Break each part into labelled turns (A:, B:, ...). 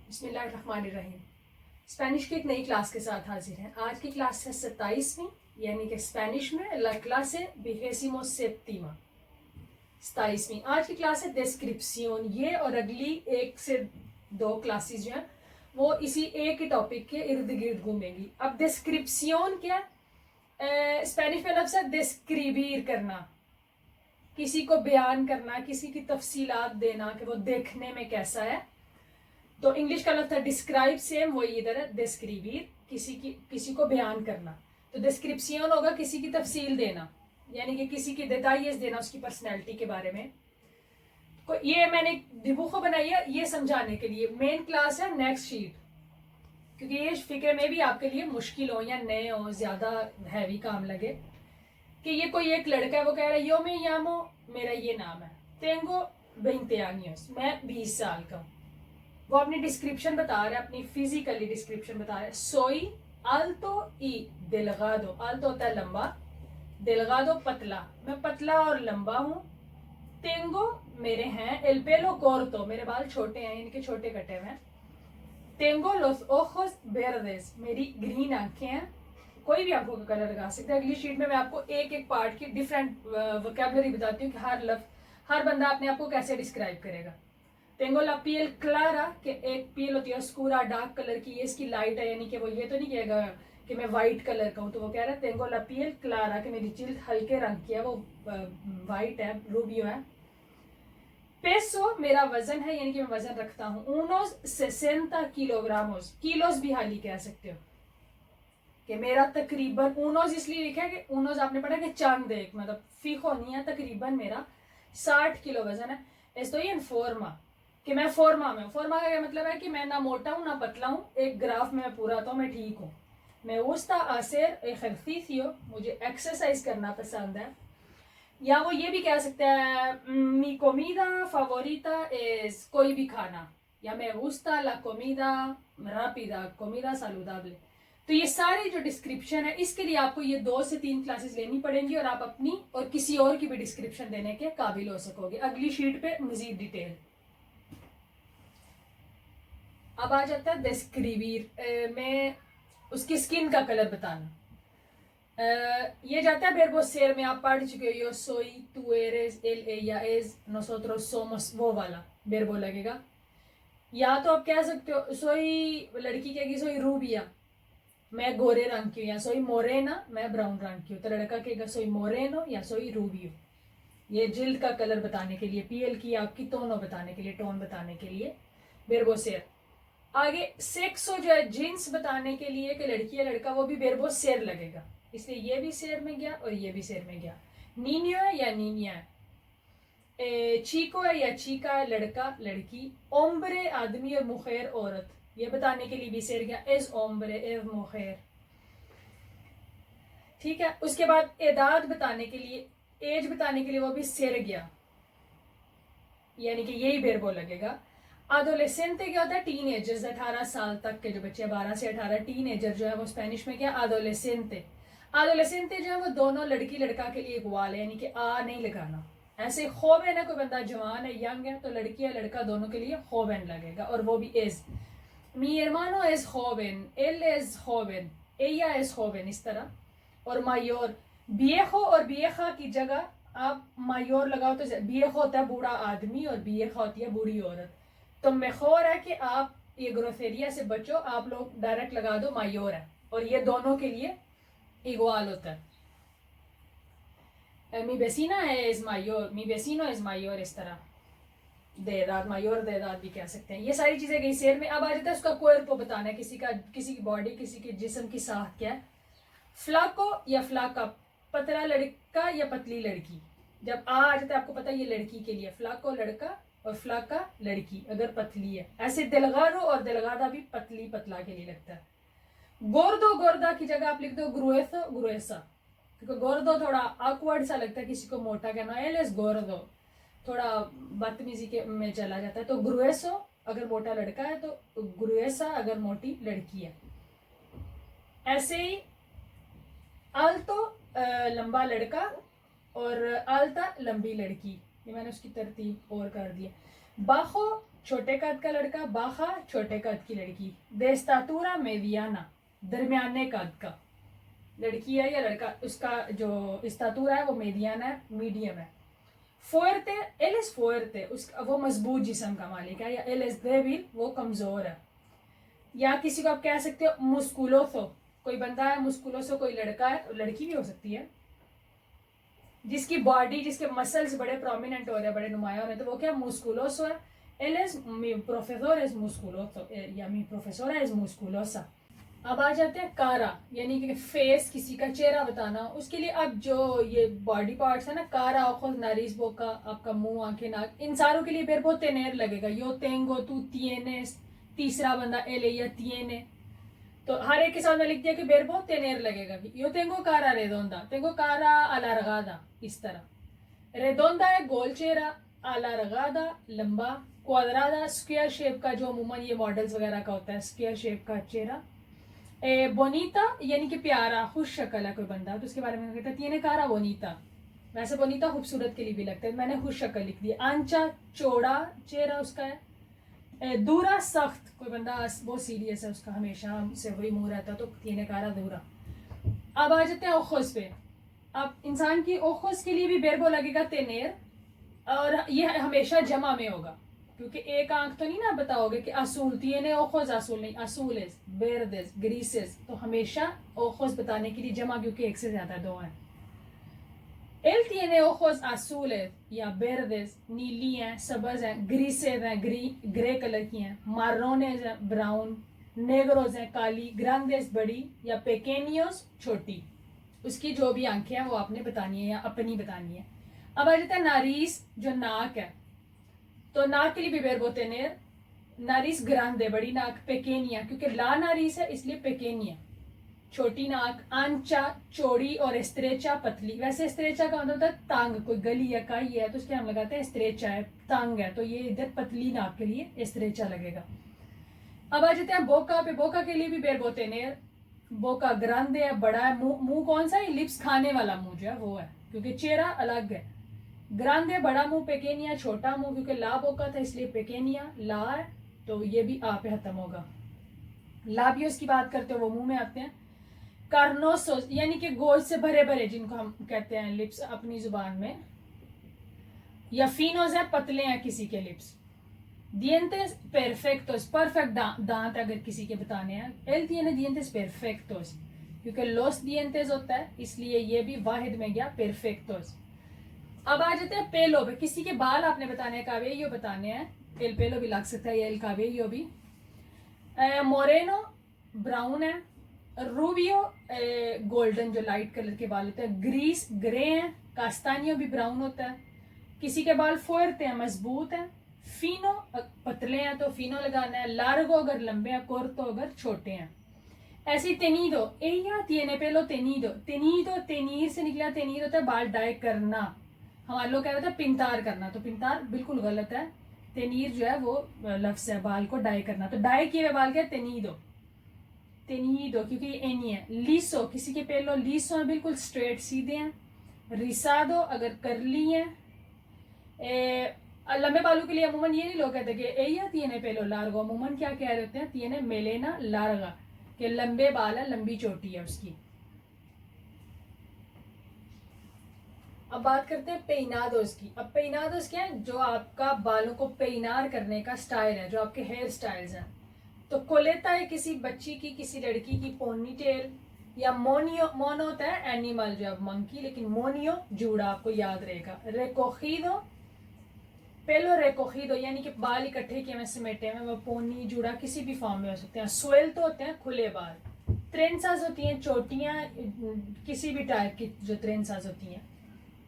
A: बिस्मिल्लाहिर्रहमानिर्रहीम। स्पेनिश की एक नई क्लास के साथ हाजिर हैं। आज की क्लास है 27वीं, यानी कि स्पेनिश में ला क्लासे विगेसिमो सेप्टीमा, 27वीं। आज की क्लास है डिस्क्रिप्शन। ये और अगली 1 से 2 क्लासेस जो हैं वो इसी एक ही टॉपिक के इर्द गिर्द घूमेंगी। अब डिस्क्रिप्शन क्या, स्पेनिश में लफ्ज़ है डिस्क्रिबीर करना, किसी को बयान करना, किसी की तफसीलात देना कि वो देखने में कैसा है। तो इंग्लिश का लफ्ज़ है डिस्क्राइब, सेम वही इधर है डिस्क्रिबीर, किसी को बयान करना। तो डिस्क्रिप्शन होगा किसी की तफसील देना, यानी कि किसी की डिटेल्स देना उसकी पर्सनैलिटी के बारे में। तो ये मैंने डिबुको बनाई है ये समझाने के लिए। मेन क्लास है नेक्स्ट शीट, क्योंकि ये फिक्र में भी आपके लिए मुश्किल हो या नए हो, ज़्यादा हैवी काम लगे कि ये कोई एक लड़का है वो कह रहा है यो में यामो, मेरा ये नाम है, तेंगो 20 años, मैं 20 साल का हूँ। वो अपनी डिस्क्रिप्शन बता रहा है, अपनी फिजिकली डिस्क्रिप्शन बता रहा है। सोई अल्तो ई डेलगादो, अल्तो होता है लंबा, डेलगादो पतला, मैं पतला और लंबा हूँ। टेंगो मेरे हैं, एल पेलो कोर्तो मेरे बाल छोटे हैं, इनके छोटे कटे हुए हैं। टेंगो लोस ओजोस वेर्देस, मेरी ग्रीन आंखें हैं। कोई भी आंखों का कलर लगा सकते हैं। अगली शीट में मैं आपको एक एक पार्ट की डिफरेंट वोकैबुलरी बताती हूँ कि हर बंदा अपने आप को कैसे डिस्क्राइब करेगा। टेंगो ला पियल क्लारा, कि एक पियल होती है स्कूरा डार्क कलर की, ये इसकी लाइट है, यानी कि वो ये तो नहीं कहेगा कि मैं वाइट कलर का हूँ। तो वो कह रहा है टेंगो ला पियल क्लारा, कि मेरी जिल्द हल्के रंग की है, वो वाइट है, रूबियो है। पेसो मेरा वजन है, यानी कि मैं वजन रखता हूँ। उनोस 60 किलोग्रामोस, किलोस भी हाली कह सकते हो कि मेरा तकरीबन, उनोस इसलिए लिखा है कि उनोस आपने पढ़ा कि चंद एक, मतलब फीको नहीं है, तकरीबन मेरा 60 किलो वजन है। estoy en forma, कि मैं फॉर्मा में हूँ। फॉर्मा का क्या मतलब है कि मैं ना मोटा हूँ ना पतला हूँ, एक ग्राफ में मैं पूरा, तो मैं ठीक हूँ। मैं gusta hacer ejercicio, मुझे एक्सरसाइज करना पसंद है। या वो ये भी कह सकते हैं मी comida favorita es, कोई भी खाना, या me gusta la comida rápida, comida saludable। तो ये सारी जो डिस्क्रिप्शन है, इसके लिए आपको ये 2 से 3 क्लासेस लेनी पड़ेंगी और आप अपनी और किसी और की भी डिस्क्रिप्शन देने के काबिल हो सकोगे। अगली शीट पे मजीद डिटेल। अब आ जाता है डिस्क्रिबीर में उसकी स्किन का कलर बताना। ये जाता है बेरबो सेर में, आप पढ़ चुके हो, यो सोई, तू एरेस, एल ella es, nosotros somos, वो वाला बेरबो लगेगा। या तो आप कह सकते हो सोई, लड़की कहेगी सोई रूबिया, मैं गोरे रंग की हूँ, या सोई मोरेना, मैं ब्राउन रंग की हूँ। तो लड़का कहेगा सोई मोरेनो या सोई रूबियो। ये जिल्द का कलर बताने के लिए, पीएल की आपकी टोनो बताने के लिए, टोन बताने के लिए बेरबो सेर। आगे सेक्सो जो है जींस बताने के लिए कि लड़की या लड़का, वो भी बेरबो सेर लगेगा, इसलिए ये भी सेर में गया और ये भी सेर में गया। नीनियो है या नीनिया है, चीको है या चीका है, लड़का लड़की। ओम्ब्रे आदमी और मुखेर औरत, ये बताने के लिए भी सेर गया, एज ओम्ब्रे एज मुखेर। ठीक है, उसके बाद एदाद बताने के लिए, एज बताने के लिए वो भी सेर गया, यानी कि यही बेरबो लगेगा। आदोलेसेंटे क्या होता है, टीनेजर्स, 18 साल तक के जो बच्चे, 12 से 18, टीनेजर जो है वो स्पेनिश में क्या, आदोलेसेंटे। आदोलेसेंटे जो है वो दोनों लड़की लड़का के लिए इक्वल है, यानी कि आ नहीं लगाना। ऐसे खोबेन है, कोई बंदा जवान है, यंग है, तो लड़की या लड़का दोनों के लिए खोबेन लगेगा, और वो भी एज। मी hermano es joven, él es joven, ella es joven, इस तरह। और मायोर, viejo और vieja की जगह आप मायोर लगाओ तो viejo होता है बूढ़ा आदमी और vieja होती है बूढ़ी औरत। तो मेखोर है कि आप ये ग्रोसेरिया से बचो, आप लोग डायरेक्ट लगा दो मायोर है, और ये दोनों के लिए इक्वल होता है। मी बेसिना es mayor, mi vecino es mayor, इस तरह। देदाद, मायोर देदाद भी कह सकते हैं। ये सारी चीजें गई शेर में। अब आ जाता है उसका कोर्पो बताना है, किसी की बॉडी, किसी की जिस्म की साख क्या है। फ्लाको या फ्लाका, पतला लड़का या पतली लड़की। जब आ जाता है आपको पता है ये लड़की के लिए, फ्लाको लड़का और फ्लाका लड़की अगर पतली है। ऐसे दिलगारो और दिलगादा भी पतली पतला के लिए लगता है। गोर्दो गोर्दा की जगह आप लिख दो ग्रुएसो ग्रुएसा, क्योंकि गोर्दो थोड़ा ऑकवर्ड सा लगता है किसी को मोटा कहना, एल एस गोर्दो थोड़ा बदतमीजी के में चला जाता है। तो ग्रुएसो अगर मोटा लड़का है, तो ग्रुएसा अगर मोटी लड़की है। ऐसे ही आल्तो लंबा लड़का और आल्ता लंबी लड़की, ये मैंने उसकी तरतीब और कर दी है। बाखो छोटे कद का लड़का, बाखा छोटे कद की लड़की, de estatura mediana दरमियाने कद का लड़की है या लड़का, उसका जो स्टातूरा है वो मेडियाना है, मीडियम है। फोर्टे, एल एस फोर्टे, उसका वो मजबूत जिस्म का मालिक है, या एल एस देबिल वो कमजोर है। या किसी को आप कह सकते हो मुस्कुलोसो, कोई बंदा है मुस्कुलोसो, कोई लड़का है, लड़की भी हो सकती है, जिसकी बॉडी, जिसके मसल्स बड़े प्रोमिनेंट हो रहे हैं, बड़े नुमाया हो रहे हैं, तो वो क्या मुस्कुलोसो है। एल एस मी प्रोफेसर एज मुस्कुलोसो या मी प्रोफेसोरा एज मुस्कुलोसा। अब आ जाते हैं कारा, यानी कि फेस, किसी का चेहरा बताना, उसके लिए अब जो ये बॉडी पार्ट्स है ना, कारा, ओखोस, नारिस, बोका, आपका मुंह, आंखें, नाक, इन सारों के लिए बेरबो तेनेर लगेगा। यो तेंगो, तू तिएनेस, तीसरा बंदा एले या तिएने, तो हर एक के साथ में लिख दिया कि बेरबो तेनेर लगेगा। यो तेंगो कारा रेदोंदा, तेंगो कारा अलारगादा, इस तरह। रेदोंदा है गोल चेहरा, अलारगादा लंबा, क्वाद्रादा स्क्वायर शेप का, जो अमूमन ये मॉडल्स वगैरह का होता है, स्क्वायर शेप का चेहरा। बोनीता यानी कि प्यारा, खुश शक्ल है कोई बंदा, तो उसके बारे में कहता है तिene cara bonita। वैसे बोनीता खूबसूरत के लिए भी लगता है, मैंने खुश शक्ल लिख दी। आंचा चौड़ा चेहरा उसका है। दूरा सख्त, कोई बंदा बहुत सीरियस है, उसका हमेशा से वही मुंह रहता है, तो तिene cara दूरा। अब आ जाते हैं ओखोस पे। अब इंसान की ओखोस के लिए भी बेरबो लगेगा तेनेर, और ये हमेशा जमा में होगा, क्योंकि एक आंख तो नहीं ना बताओगे कि असूल, तिene ojos असूल नहीं, असूलेस, वेरदेस, ग्रीसेस, तो हमेशा ओखोस बताने के लिए जमा, क्योंकि एक से ज्यादा दो हैं। एल tiene ojos azules या वेरदेस, नीली हैं, सब्ज हैं, ग्रीसेस हैं, ग्रे कलर की हैं, मार्रोनेस हैं, ब्राउन, नेग्रोस हैं, काली, ग्रांडेस बड़ी, या पेकेनियोस छोटी। उसकी जो भी आंखें हैं वो आपने बतानी है या अपनी बतानी है। अब आ जाता है नारीस, जो नाक है, तो नाक के लिए भी बेरबो तेनेर, नारिस ग्रांदे बड़ी नाक, पेकेनिया क्योंकि ला नारिस है इसलिए पेकेनिया छोटी नाक, आंचा चौड़ी, और स्त्रेचा पतली। वैसे स्त्रेचा का मतलब होता है तांग, कोई गली या काई है तो उसके हम लगाते हैं स्त्रेचा है, तांग है, तो ये इधर पतली नाक के लिए स्त्रेचा लगेगा। अब आ जाते हैं बोका पे। बोका के लिए भी बेरबो तेनेर, बोका ग्रांदे है, बड़ा है, मुंह कौन सा है, लिप्स खाने वाला मुंह जो है वो है, क्योंकि चेहरा अलग है। ग्रांदे बड़ा मुंह, पेकेनिया छोटा मुंह, क्योंकि ला बोका था इसलिए पेकेनिया ला है, तो ये भी आ पे खत्म होगा। लाबियोस की बात करते हो वो मुंह में आते हैं। कार्नोसोस यानी कि गोश्त से भरे भरे, जिनको हम कहते हैं लिप्स अपनी जुबान में। या फिनोस है, पतले हैं किसी के लिप्स। दिएंटेस परफेक्टोस, परफेक्ट दांत अगर किसी के बताने हैं। एल tiene dientes perfectos, क्योंकि लोस दिएंटेस होता है इसलिए ये भी वाहिद में गया परफेक्टोस। अब आ जाते हैं पेलो पे। किसी के बाल आपने बताने हैं, कावेयो बताने हैं, एल पेलो भी लग सकता है, या एल कावेयो भी। मोरेनो ब्राउन है, रूबियो गोल्डन, जो लाइट कलर के बाल होते हैं, ग्रीस ग्रे हैं, कास्तानियो भी ब्राउन होता है। किसी के बाल फोर्ते हैं, मजबूत हैं। फिनो पतले हैं तो फिनो लगाना है, लार्गो अगर लंबे हैं, कोर्तो अगर छोटे हैं। ऐसी तेनीदो, एया tiene pelo तेनीदो, तेनीदो तेनीर से निकला, तेनीर होता है बाल डाई करना। हमारे लोग कह रहे थे पिंतार करना, तो पिंतार बिल्कुल गलत है, तेनीर जो है वो लफ्ज है बाल को डाई करना, तो डाई किए हुए बाल क्या तेनीदो, तेनीदो क्योंकि ये एनी है। लीसो, किसी के पेलो लीसो है, बिल्कुल स्ट्रेट सीधे हैं। रिसादो अगर करली है। लंबे बालों के लिए अमूमन ये नहीं लोग कहते कि एया tiene pelo largo, अमूमन क्या कह रहे होते हैं, tiene melena larga, कि लंबे बाल है, लंबी चोटी है उसकी। अब बात करते हैं पेइनादोस की। अब पेइनादोस क्या है, जो आपका बालों को पेइनार करने का स्टाइल है, जो आपके हेयर स्टाइल्स हैं। तो कोलेता है किसी बच्ची की, किसी लड़की की पोनी टेल, या मोनियो, मोनो होता है एनिमल जो है मंकी, लेकिन मोनियो जूड़ा, आपको याद रहेगा। रेकोखीदो, पेलो रेकोखीदो यानी कि बाल इकट्ठे किए हुए समेटे हुए, वो पोनी जूड़ा किसी भी फॉर्म में हो सकते हैं। स्वेल तो होते हैं खुले बाल। ट्रेंसास होती हैं चोटियां, किसी भी टाइप की जो ट्रेंसास होती हैं।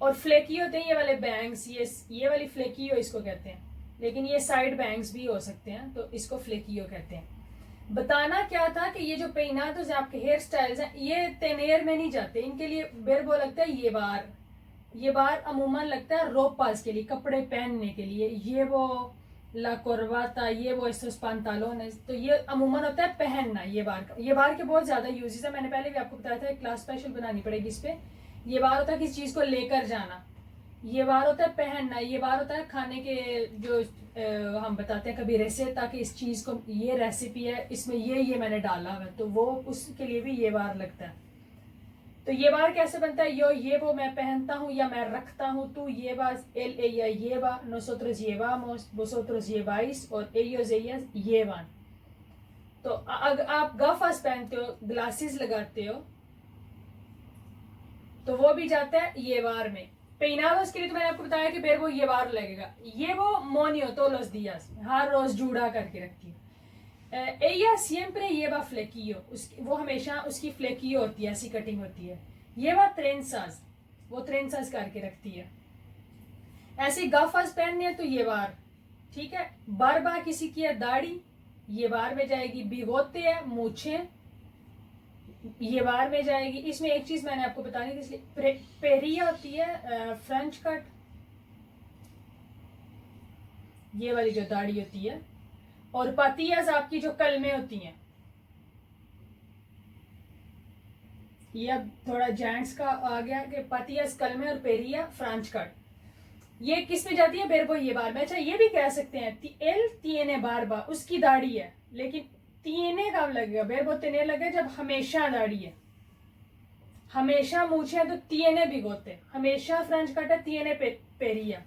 A: और फ्लेकी होते हैं ये वाले बैंग्स, ये वाली फ्लेकियो इसको कहते हैं, लेकिन ये साइड बैंग्स भी हो सकते हैं, तो इसको फ्लेकियो कहते हैं। बताना क्या था कि ये जो पेइनादो जो आपके हेयर स्टाइल्स हैं, ये तेनेर में नहीं जाते, इनके लिए बेरबो लगता है ये बार अमूमन लगता है रोपास के लिए, कपड़े पहनने के लिए। ये वो ला कोरवाता, ये वो estos pantalones, तो ये अमूमन होता है पहनना। ये बार के बहुत ज्यादा यूजेस है, मैंने पहले भी आपको बताया था, एक क्लास स्पेशल बनानी पड़ेगी इस पे। ये बार होता है किसी चीज को लेकर जाना, ये बार होता है पहनना, ये बार होता है खाने के जो हम बताते हैं कभी रेसिता कि इस चीज़ को ये रेसिपी है, इसमें ये मैंने डाला हुआ है, तो वो उसके लिए भी ये बार लगता है। तो ये बार कैसे बनता है? ये वो मैं पहनता हूँ या मैं रखता हूँ, tú llevas, ella lleva, nosotros llevamos, vosotros lleváis और ellos ellas llevan। तो अगर आप गफास पहनते हो, ग्लासेस लगाते हो, तो वो भी जाता है ये बार में। पेनाdos के लिए तो मैंने आपको बताया कि फिर वो ये बार लगेगा। ये वो मोनियो todos días, हर रोज जूड़ा करके रखती है। ella siempre lleva flequillo, वो हमेशा उसकी फ्लेकियो होती है, ऐसी कटिंग होती है। lleva trenzas, वो ट्रेंसाज करके रखती है। ऐसे गफास पहनने हैं तो ये बार, ठीक है। बारबा किसी की है दाढ़ी, ये बार में जाएगी। बिगोते हैं मूछे, ये बार में जाएगी। इसमें एक चीज मैंने आपको बतानी थी, इसलिए पेरिया होती है फ्रेंच कट, ये वाली जो दाढ़ी होती है, और पातियाज आपकी जो कलमे होती हैं। ये अब थोड़ा जेंट्स का आ गया कि पातियाज कलमे और पेरिया फ्रेंच कट। ये किस में जाती है? बेरबो ये बार में। अच्छा, ये भी कह सकते हैं एल तिएने बारबा, उसकी दाढ़ी है, लेकिन तिएने कब लगेगा? बेरबो तिने लगे जब हमेशा दाढ़ी है, हमेशा मूछे है तो तिएने भिगोते, हमेशा फ्रेंच कट है तिएने पेरिया।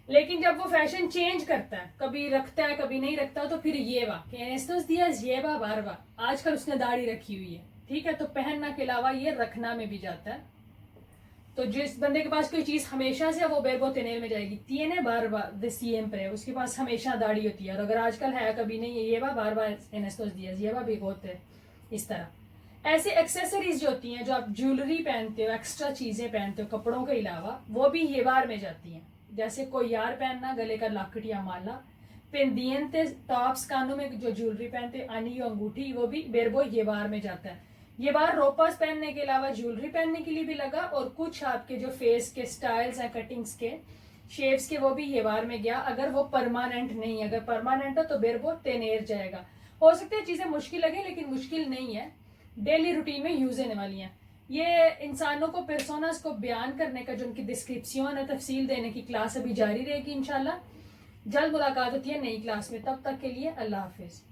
A: लेकिन जब वो फैशन चेंज करता है, कभी रखता है कभी नहीं रखता, तो फिर ये बा ये बारबा, आजकल उसने दाढ़ी रखी हुई है, ठीक है, तो पहनना के अलावा ये रखना में भी जाता है। तो जिस बंदे के पास कोई चीज हमेशा से, वो बेरबो तेनेल में जाएगी। तिएने बारबा द सिएम्प्रे, उसके पास हमेशा दाढ़ी होती है, और अगर आजकल है कभी नहीं है, ये बारबा एन एस्tos días, ये भी होते हैं इस तरह। ऐसे एक्सेसरीज जो होती हैं, जो आप ज्वेलरी पहनते हो, एक्स्ट्रा चीजें पहनते हो कपड़ों के अलावा, वो भी ये बार में जाती हैं। जैसे कोई यार पहनना, गले का लॉकेट या माला, पेंदिएंते टॉप्स, कानों में जो ज्वेलरी पहनते, अनी अंगूठी, वो भी बेरबो ये बार में जाता है। ये बार रोपास पहनने के अलावा ज्वेलरी पहनने के लिए भी लगा, और कुछ आपके जो फेस के स्टाइल्स हैं, कटिंग्स के, शेप्स के, वो भी ये बार में गया। अगर वो परमानेंट नहीं, अगर परमानेंट है तो बेरबो तेनेर जाएगा। हो सकता है चीजें मुश्किल लगे, लेकिन मुश्किल नहीं है, डेली रूटीन में यूज होने वाली हैं। ये इंसानों को, पर्सोनास को बयान करने का जो उनकी डिस्क्रिप्शन है, तफसील देने की क्लास अभी जारी रहेगी इंशाल्लाह। जल्द मुलाकात होती है नई क्लास में, तब तक के लिए अल्लाह हाफिज।